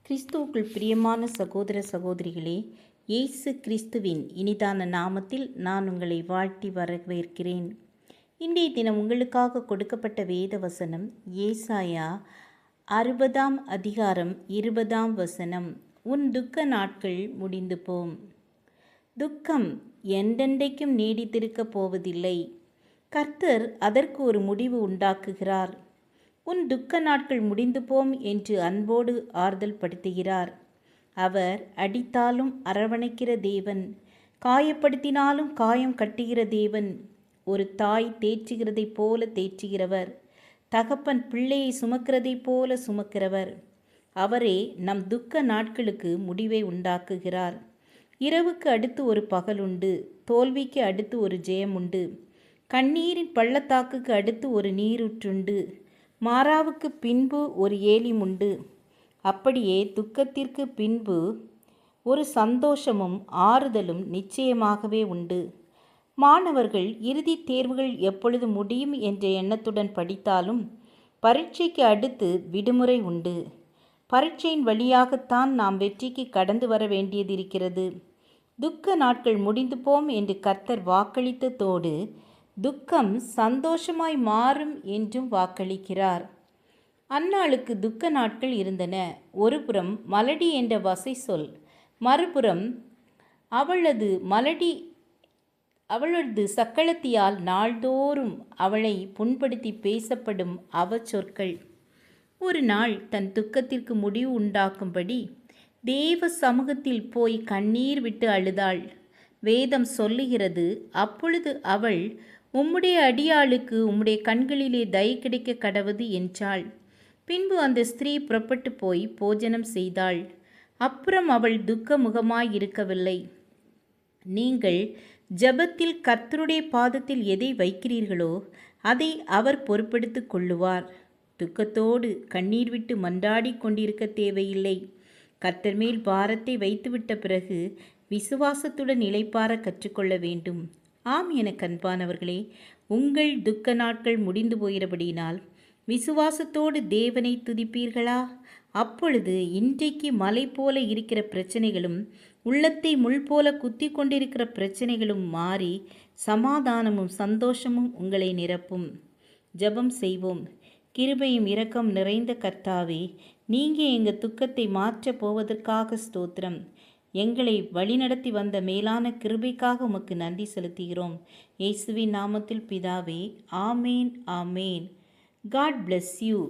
கிறிஸ்துவுக்குள் பிரியமான சகோதர சகோதரிகளே, இயேசு கிறிஸ்துவின் இனிதான நாமத்தில் நான் உங்களை வாழ்த்தி வரவேற்கிறேன். இன்றைய தினம் உங்களுக்காக கொடுக்கப்பட்ட வேத வசனம் ஏசாயா 60 அதிகாரம் 20 உன் துக்க நாட்கள் முடிந்து போம். துக்கம் என்றென்றைக்கும் நீடித்திருக்கப் போவதில்லை. கர்த்தர் அதற்கு ஒரு முடிவு உண்டாக்குகிறார். உன் துக்க நாட்கள் முடிந்து போம் என்று அன்போடு ஆறுதல் படுத்துகிறார். அவர் அடித்தாலும் அரவணைக்கிற தேவன், காயப்படுத்தினாலும் காயம் கட்டுகிற தேவன், ஒரு தாய் தேற்றுகிறதைப் போல தேற்றுகிறவர், தகப்பன் பிள்ளையை சுமக்கிறதைப் போல சுமக்கிறவர். அவரே நம் துக்க நாட்களுக்கு முடிவை உண்டாக்குகிறார். இரவுக்கு அடுத்து ஒரு பகல் உண்டு, தோல்விக்கு அடுத்து ஒரு ஜெயம் உண்டு, கண்ணீரின் பள்ளத்தாக்குக்கு அடுத்து ஒரு நீரூற்றுண்டு, மாறாவுக்கு பின்பு ஒரு ஏலிம் உண்டு. அப்படியே துக்கத்திற்கு பின்பு ஒரு சந்தோஷமும் ஆறுதலும் நிச்சயமாகவே உண்டு. மாணவர்கள் இறுதி தேர்வுகள் எப்பொழுது முடியும் என்ற எண்ணத்துடன் படித்தாலும் பரீட்சைக்கு அடுத்து விடுமுறை உண்டு. பரீட்சையின் வழியாகத்தான் நாம் வெற்றிக்கு கடந்து வர வேண்டியதிருக்கிறது. துக்க நாட்கள் முடிந்து போம் என்று கர்த்தர் வாக்களித்ததோடு துக்கம் சந்தோஷமாய் மாறும் என்றும் வாக்களிக்கிறார். அன்னாளுக்கு துக்க நாட்கள் இருந்தன. ஒருபுறம் மலடி என்ற வசை சொல், மறுபுறம் அவளது சக்களத்தியால் நாள்தோறும் அவளை புண்படுத்தி பேசப்படும் அவச்சொற்கள். ஒரு நாள் தன் துக்கத்திற்கு முடிவு உண்டாக்கும்படி தேவ சமூகத்தில் போய் கண்ணீர் விட்டு அழுதாள். வேதம் சொல்லுகிறது, அப்பொழுது அவள், உம்முடைய அடியாளுக்கு உம்முடைய கண்களிலே தயை கிடைக்க கடவது என்றாள். பின்பு அந்த ஸ்திரீ புறப்பட்டு போய் போஜனம் செய்தாள். அப்புறம் அவள் துக்க முகமாயிருக்கவில்லை. நீங்கள் ஜெபத்தில் கர்த்தருடைய பாதத்தில் எதை வைக்கிறீர்களோ அதை அவர் பொறுப்பெடுத்து கொள்ளுவார். துக்கத்தோடு கண்ணீர் விட்டு மன்றாடி கொண்டிருக்க தேவையில்லை. கர்த்தர் மேல் பாரத்தை வைத்துவிட்ட பிறகு விசுவாசத்துடன் இளைப்பாற கற்றுக்கொள்ள வேண்டும். ஆம் என கண்பானவர்களே, உங்கள் துக்க நாட்கள் முடிந்து போகிறபடியினால் விசுவாசத்தோடு தேவனை துதிப்பீர்களா? அப்பொழுது இன்றைக்கு மலை போல இருக்கிற பிரச்சனைகளும் உள்ளத்தை முள் போல குத்தி கொண்டிருக்கிற பிரச்சனைகளும் மாறி சமாதானமும் சந்தோஷமும் உங்களை நிரப்பும். ஜெபம் செய்வோம். கிருபையும் இரக்கம் நிறைந்த கர்த்தாவே, நீங்கள் எங்கள் துக்கத்தை மாற்றப் போவதற்காக ஸ்தோத்திரம். எங்களை வழிநடத்தி வந்த மேலான கிருபைக்காக உமக்கு நன்றி செலுத்துகிறோம். இயேசுவின் நாமத்தில் பிதாவே, ஆமேன் ஆமேன். God bless you.